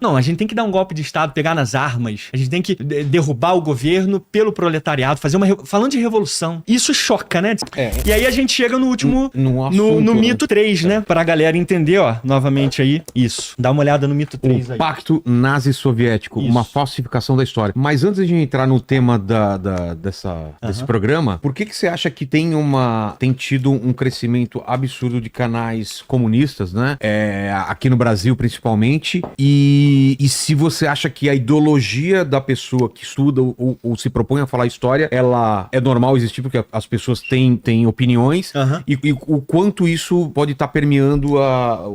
Não, a gente tem que dar um golpe de Estado, pegar nas armas. A gente tem que derrubar o governo pelo proletariado, fazer uma... Falando de revolução. Isso choca, né? E aí a gente chega no último... No mito 3, né? Pra galera entender, ó, novamente aí. Isso. Dá uma olhada no mito 3 aí. Pacto nazi-soviético, uma falsificação da história. Mas antes de entrar no tema desse programa, por que você acha que tem tido um crescimento absurdo de canais comunistas, né? Aqui no Brasil, principalmente. E se você acha que a ideologia da pessoa que estuda ou se propõe a falar história, ela é normal existir porque as pessoas têm opiniões e o quanto isso pode estar permeando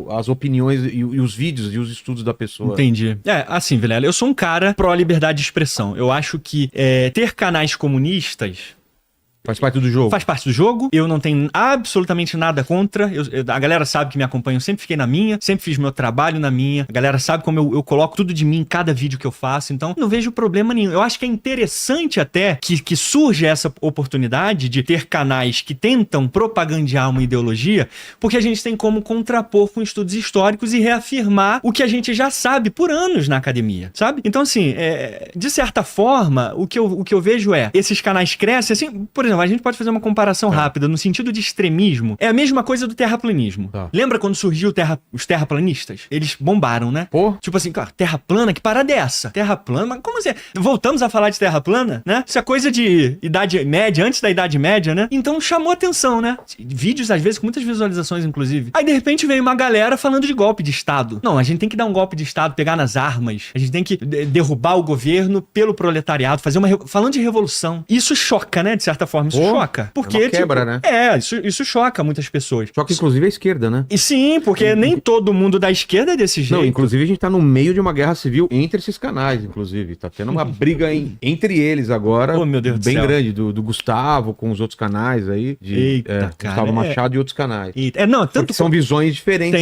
as opiniões e os vídeos e os estudos da pessoa. Entendi. Assim, Vilela, eu sou um cara pró-liberdade de expressão. Eu acho que ter canais comunistas... Faz parte do jogo. Faz parte do jogo. Eu não tenho absolutamente nada contra. A galera sabe que me acompanha. Eu sempre fiquei na minha. Sempre fiz meu trabalho na minha. A galera sabe como eu coloco tudo de mim em cada vídeo que eu faço. Então, não vejo problema nenhum. Eu acho que é interessante até que surge essa oportunidade de ter canais que tentam propagandear uma ideologia, porque a gente tem como contrapor com estudos históricos e reafirmar o que a gente já sabe por anos na academia, sabe? Então, assim, de certa forma, o que eu vejo esses canais crescem, assim, por exemplo, a gente pode fazer uma comparação rápida no sentido de extremismo. É a mesma coisa do terraplanismo. Lembra quando surgiu os terraplanistas? Eles bombaram, né? Tipo assim, cara, terra plana, que parada é essa? Terra plana? Mas como assim? Voltamos a falar de terra plana, né? Isso é coisa de Idade Média, antes da Idade Média, né? Então chamou atenção, né? Vídeos, às vezes, com muitas visualizações, inclusive. Aí, de repente, veio uma galera falando de golpe de Estado. Não, a gente tem que dar um golpe de Estado, pegar nas armas. A gente tem que derrubar o governo pelo proletariado, fazer uma... Falando de revolução. Isso choca, né? De certa forma. Isso choca. Porque, uma quebra, né? Isso choca muitas pessoas. Choca, inclusive, a esquerda, né? E sim, porque nem todo mundo da esquerda é desse jeito. Não, inclusive, a gente tá no meio de uma guerra civil entre esses canais, inclusive. Tá tendo uma briga entre eles agora. Oh, meu Deus do céu. Bem grande, do Gustavo com os outros canais aí. Eita, cara. Gustavo Machado e outros canais. Tanto são visões diferentes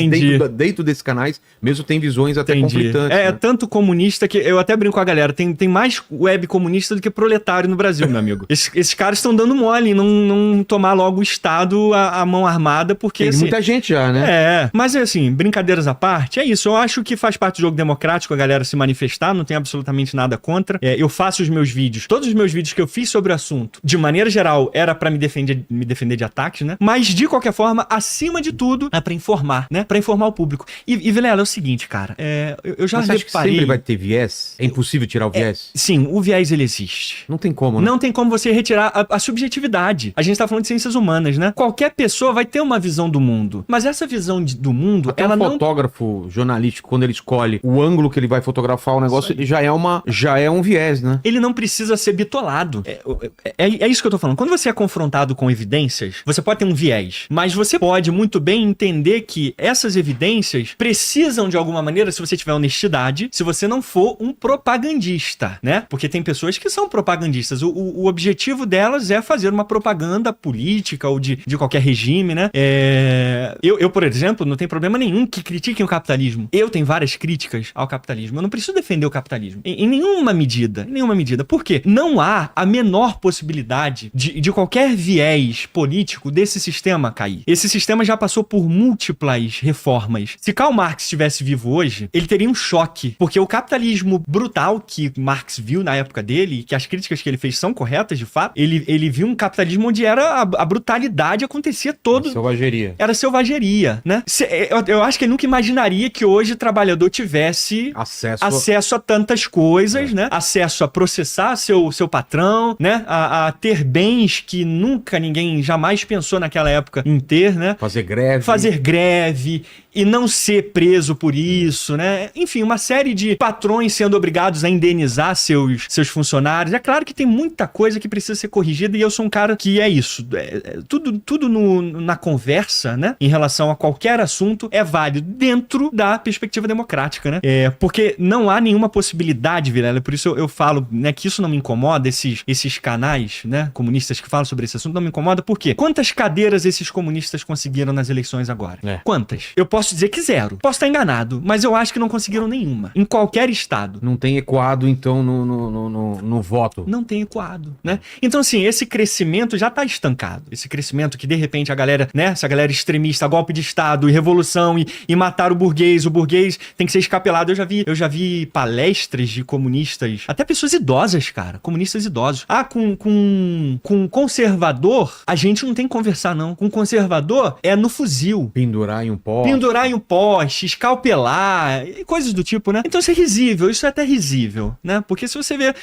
dentro desses canais, mesmo tem visões até conflitantes. É tanto comunista que eu até brinco com a galera, tem mais web comunista do que proletário no Brasil, meu amigo. Esses caras estão dando mole em não tomar logo o Estado a mão armada, porque... Tem assim, muita gente já, né? Mas assim, brincadeiras à parte, é isso. Eu acho que faz parte do jogo democrático a galera se manifestar, não tem absolutamente nada contra. Eu faço os meus vídeos, todos os meus vídeos que eu fiz sobre o assunto, de maneira geral, era pra me defender de ataques, né? Mas, de qualquer forma, acima de tudo, é pra informar, né? Pra informar o público. E Vilela, é o seguinte, cara, eu já Mas você acha que sempre vai ter viés? É impossível tirar o viés? Sim, o viés, ele existe. Não tem como, né? Não tem como você retirar a subjetividade. A gente tá falando de ciências humanas, né? Qualquer pessoa vai ter uma visão do mundo. Mas essa visão do mundo, até fotógrafo jornalístico, quando ele escolhe o ângulo que ele vai fotografar o negócio, ele já é um viés, né? Ele não precisa ser bitolado. É isso que eu tô falando. Quando você é confrontado com evidências, você pode ter um viés. Mas você pode muito bem entender que essas evidências precisam, de alguma maneira, se você tiver honestidade, se você não for um propagandista, né? Porque tem pessoas que são propagandistas. O objetivo delas é fazer uma propaganda política ou de qualquer regime, né? Eu, por exemplo, não tenho problema nenhum que critiquem o capitalismo. Eu tenho várias críticas ao capitalismo. Eu não preciso defender o capitalismo. Em nenhuma medida. Em nenhuma medida. Por quê? Não há a menor possibilidade de qualquer viés político desse sistema cair. Esse sistema já passou por múltiplas reformas. Se Karl Marx estivesse vivo hoje, ele teria um choque. Porque o capitalismo brutal que Marx viu na época dele, que as críticas que ele fez são corretas, de fato, ele viu um capitalismo onde era a brutalidade acontecia todo. Selvageria. Era selvageria, né? Eu acho que ele nunca imaginaria que hoje o trabalhador tivesse acesso a tantas coisas, né? Acesso a processar seu patrão, né? A ter bens que nunca ninguém jamais pensou naquela época em ter, né? Fazer greve e não ser preso por isso, né? Enfim, uma série de patrões sendo obrigados a indenizar seus funcionários. É claro que tem muita coisa que precisa ser corrigida e eu sou um cara que é isso. Tudo na conversa, né? Em relação a qualquer assunto é válido dentro da perspectiva democrática, né? Porque não há nenhuma possibilidade, Vilela, por isso eu falo, né, que isso não me incomoda, esses canais, né, comunistas que falam sobre esse assunto não me incomoda, por quê? Quantas cadeiras esses comunistas conseguiram nas eleições agora? Quantas? Eu posso Posso dizer que zero. Posso estar enganado, mas eu acho que não conseguiram nenhuma. Em qualquer estado. Não tem ecoado, então, no voto. Não tem ecoado, né? Então, assim, esse crescimento já tá estancado. Esse crescimento que, de repente, a galera, né? Essa galera extremista, golpe de Estado e revolução e matar o burguês tem que ser escapelado. Eu já vi palestras de comunistas, até pessoas idosas, cara. Comunistas idosos. Com conservador, a gente não tem que conversar, não. Com conservador, é no fuzil. Pendurar em um poste, escalpelar, e coisas do tipo, né? Então isso é risível, isso é até risível, né? Porque se você vê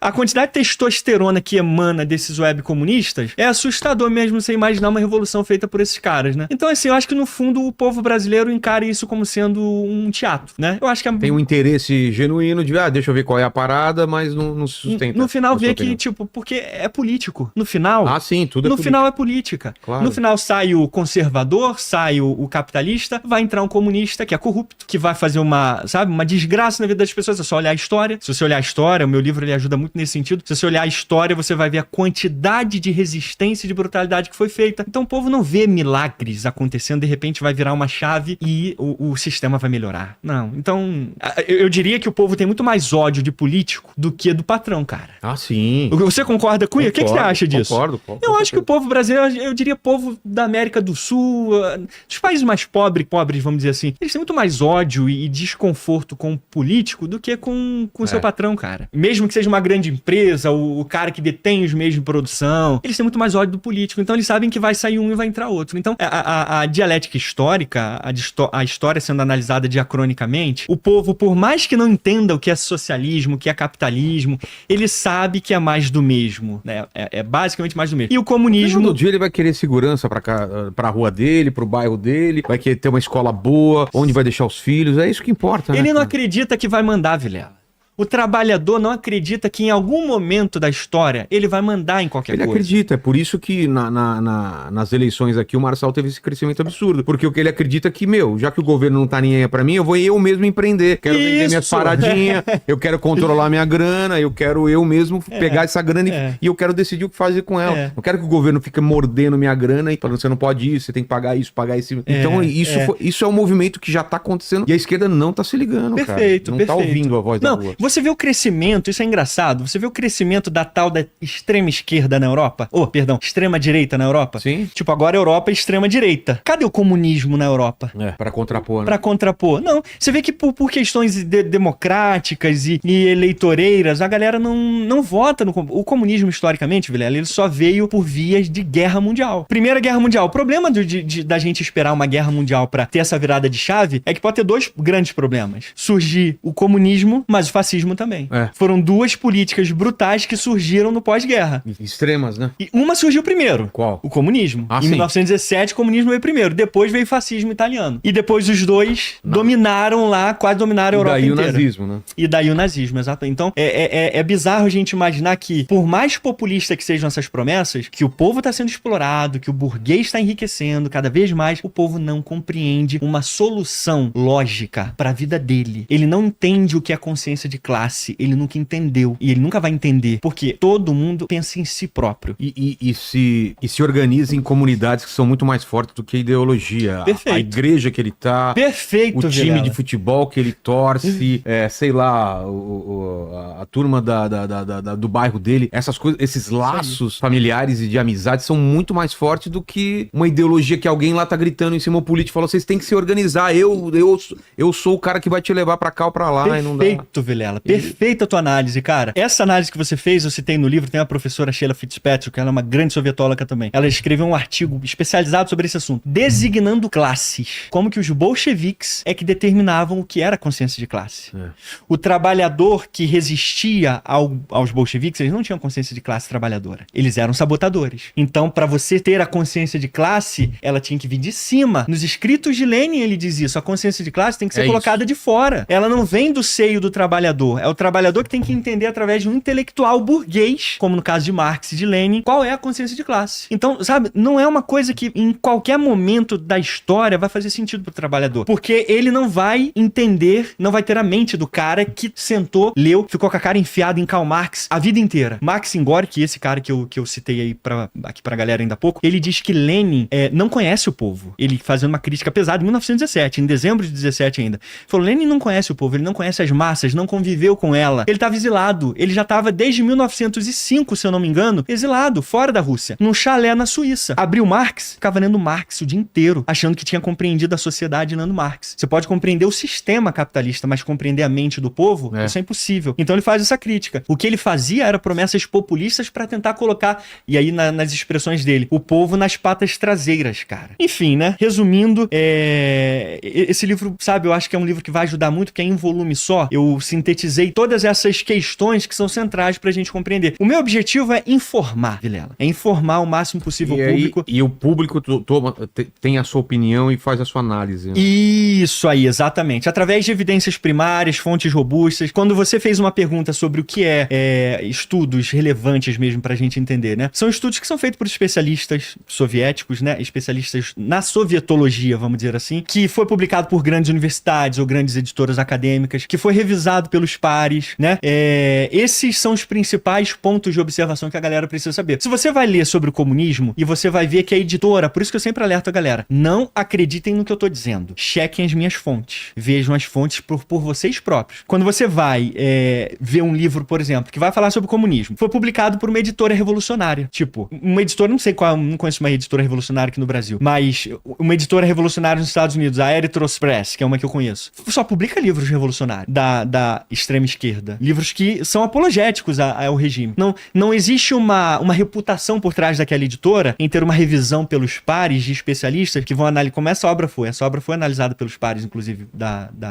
a quantidade de testosterona que emana desses web comunistas, é assustador mesmo você imaginar uma revolução feita por esses caras, né? Então, assim, eu acho que no fundo o povo brasileiro encara isso como sendo um teatro, né? Eu acho que tem um interesse genuíno de, deixa eu ver qual é a parada, mas não se sustenta. No final vê que, tipo, porque é político. No final... sim, tudo é político. No final é política. Claro. No final sai o conservador, sai o capitalista, vai entrar um comunista que é corrupto, que vai fazer uma desgraça na vida das pessoas. É só olhar a história. Se você olhar a história, o meu livro ele ajuda muito nesse sentido. Se você olhar a história, você vai ver a quantidade de resistência e de brutalidade que foi feita. Então o povo não vê milagres acontecendo, de repente vai virar uma chave e o sistema vai melhorar. Não. Então, eu diria que o povo tem muito mais ódio de político do que do patrão, cara. Sim. Você concorda com isso? O que você acha disso? Concordo. Eu acho que o povo brasileiro, eu diria povo da América do Sul, dos países mais pobres, vamos dizer assim, eles têm muito mais ódio e desconforto com o político do que com o seu patrão, cara. Mesmo que seja uma grande empresa, o cara que detém os meios de produção, eles têm muito mais ódio do político. Então eles sabem que vai sair um e vai entrar outro. Então a dialética histórica, a história sendo analisada diacronicamente, o povo, por mais que não entenda o que é socialismo, o que é capitalismo, ele sabe que é mais do mesmo, né? É basicamente mais do mesmo. E o comunismo... No dia ele vai querer segurança pra rua dele, pro bairro dele, vai querer ter uma escola boa, onde vai deixar os filhos, é isso que importa, né? Ele não acredita que vai mandar, Vilela. O trabalhador não acredita que em algum momento da história ele vai mandar em qualquer coisa. Ele acredita, é por isso que nas eleições aqui o Marçal teve esse crescimento absurdo. Porque o que ele acredita é que, já que o governo não tá nem aí pra mim, eu vou eu mesmo empreender. Quero vender minhas paradinhas, eu quero controlar minha grana, eu quero eu mesmo pegar essa grana e eu quero decidir o que fazer com ela. Não quero que o governo fique mordendo minha grana e falando, você não pode isso, você tem que pagar isso, pagar esse... Então isso é um movimento que já tá acontecendo e a esquerda não tá se ligando, cara. Não tá ouvindo a voz da rua. Você vê o crescimento, isso é engraçado, você vê o crescimento da tal da extrema esquerda na Europa? Extrema direita na Europa? Sim. Tipo, agora a Europa é extrema direita. Cadê o comunismo na Europa? Pra contrapor, né? Pra contrapor. Não, você vê que por questões democráticas e eleitoreiras, a galera não vota no... O comunismo, historicamente, Vilela, ele só veio por vias de guerra mundial. Primeira Guerra Mundial. O problema da gente esperar uma guerra mundial pra ter essa virada de chave é que pode ter dois grandes problemas. Surgir o comunismo, mas o fascismo também. Foram duas políticas brutais que surgiram no pós-guerra. Extremas, né? E uma surgiu primeiro. Qual? O comunismo. Em sim. 1917, o comunismo veio primeiro. Depois veio o fascismo italiano. E depois os dois dominaram lá, quase dominaram a Europa inteira. E daí o nazismo, né? E daí o nazismo, exato. Então, é bizarro a gente imaginar que, por mais populista que sejam essas promessas, que o povo está sendo explorado, que o burguês está enriquecendo cada vez mais, o povo não compreende uma solução lógica para a vida dele. Ele não entende o que é consciência de classe. Ele nunca entendeu. E ele nunca vai entender. Porque todo mundo pensa em si próprio. E se organiza em comunidades que são muito mais fortes do que a ideologia. Perfeito. A igreja que ele tá. Perfeito, o time Vilela. de futebol que ele torce. Sei lá, a turma do bairro dele. Essas coisas, esses laços familiares e de amizade são muito mais fortes do que uma ideologia que alguém lá tá gritando em cima. O político falou, vocês têm que se organizar. Eu sou o cara que vai te levar pra cá ou pra lá. Perfeito, e não dá. Vilela. Perfeita a tua análise, cara. Essa análise que você fez, eu citei no livro, tem a professora Sheila Fitzpatrick, ela é uma grande sovietóloga também. Ela escreveu um artigo especializado sobre esse assunto, designando classes. Como que os bolcheviques é que determinavam o que era consciência de classe. O trabalhador que resistia aos bolcheviques, eles não tinham consciência de classe trabalhadora. Eles eram sabotadores. Então, para você ter a consciência de classe, ela tinha que vir de cima. Nos escritos de Lenin, ele diz isso. A consciência de classe tem que ser colocada de fora. Ela não vem do seio do trabalhador. trabalhador. É o trabalhador que tem que entender através de um intelectual burguês, como no caso de Marx e de Lenin, qual é a consciência de classe. Então, sabe, não é uma coisa que em qualquer momento da história vai fazer sentido pro trabalhador. Porque ele não vai entender, não vai ter a mente do cara que sentou, leu, ficou com a cara enfiada em Karl Marx a vida inteira. Maxim Gorky, esse cara que eu citei aí aqui pra galera ainda há pouco, ele diz que Lenin não conhece o povo. Ele fazendo uma crítica pesada em 1917, em dezembro de 17 ainda. Falou, Lenin não conhece o povo, ele não conhece as massas, não conviveu com ela. Ele estava exilado. Ele já estava desde 1905, se eu não me engano, exilado, fora da Rússia, num chalé na Suíça. Abriu Marx, ficava lendo Marx o dia inteiro, achando que tinha compreendido a sociedade lendo Marx. Você pode compreender o sistema capitalista, mas compreender a mente do povo, isso é impossível. Então ele faz essa crítica. O que ele fazia era promessas populistas para tentar colocar, e aí nas expressões dele, o povo nas patas traseiras, cara. Enfim, né? Resumindo, esse livro, sabe, eu acho que é um livro que vai ajudar muito, que é em volume só. Eu sintetizei todas essas questões que são centrais pra gente compreender. O meu objetivo é informar, Vilela. É informar o máximo possível o público. E o público tem a sua opinião e faz a sua análise. Né? Isso aí, exatamente. Através de evidências primárias, fontes robustas. Quando você fez uma pergunta sobre o que estudos relevantes mesmo pra gente entender, né? São estudos que são feitos por especialistas soviéticos, né? Especialistas na sovietologia, vamos dizer assim, que foi publicado por grandes universidades ou grandes editoras acadêmicas, que foi revisado pelos pares, né? Esses são os principais pontos de observação que a galera precisa saber. Se você vai ler sobre o comunismo e você vai ver que a editora, por isso que eu sempre alerto a galera, não acreditem no que eu tô dizendo. Chequem as minhas fontes. Vejam as fontes por vocês próprios. Quando você vai ver um livro, por exemplo, que vai falar sobre o comunismo, foi publicado por uma editora revolucionária. Tipo, uma editora, não sei qual, não conheço uma editora revolucionária aqui no Brasil, mas uma editora revolucionária nos Estados Unidos, a Erythros Press, que é uma que eu conheço, só publica livros revolucionários da extrema esquerda. Livros que são apologéticos ao regime. Não existe uma reputação por trás daquela editora em ter uma revisão pelos pares de especialistas que vão analisar como essa obra foi. Essa obra foi analisada pelos pares, inclusive,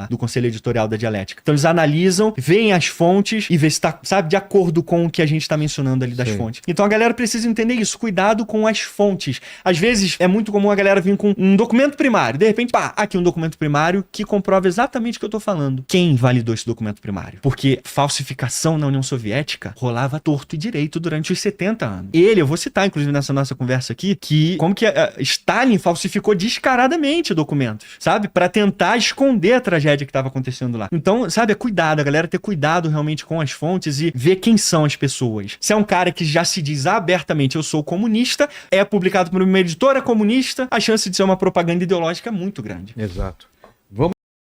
do Conselho Editorial da Dialética. Então eles analisam, veem as fontes e vê se tá, sabe, de acordo com o que a gente tá mencionando ali das fontes. Então a galera precisa entender isso. Cuidado com as fontes. Às vezes é muito comum a galera vir com um documento primário. De repente, pá, aqui um documento primário que comprova exatamente o que eu tô falando. Quem validou esse documento primário? Porque falsificação na União Soviética rolava torto e direito durante os 70 anos. Eu vou citar, inclusive, nessa nossa conversa aqui, como que Stalin falsificou descaradamente documentos, sabe? Pra tentar esconder a tragédia que tava acontecendo lá. Então, sabe, cuidado, a galera ter cuidado realmente com as fontes e ver quem são as pessoas. Se é um cara que já se diz abertamente, eu sou comunista, é publicado por uma editora comunista, a chance de ser uma propaganda ideológica é muito grande. Exato.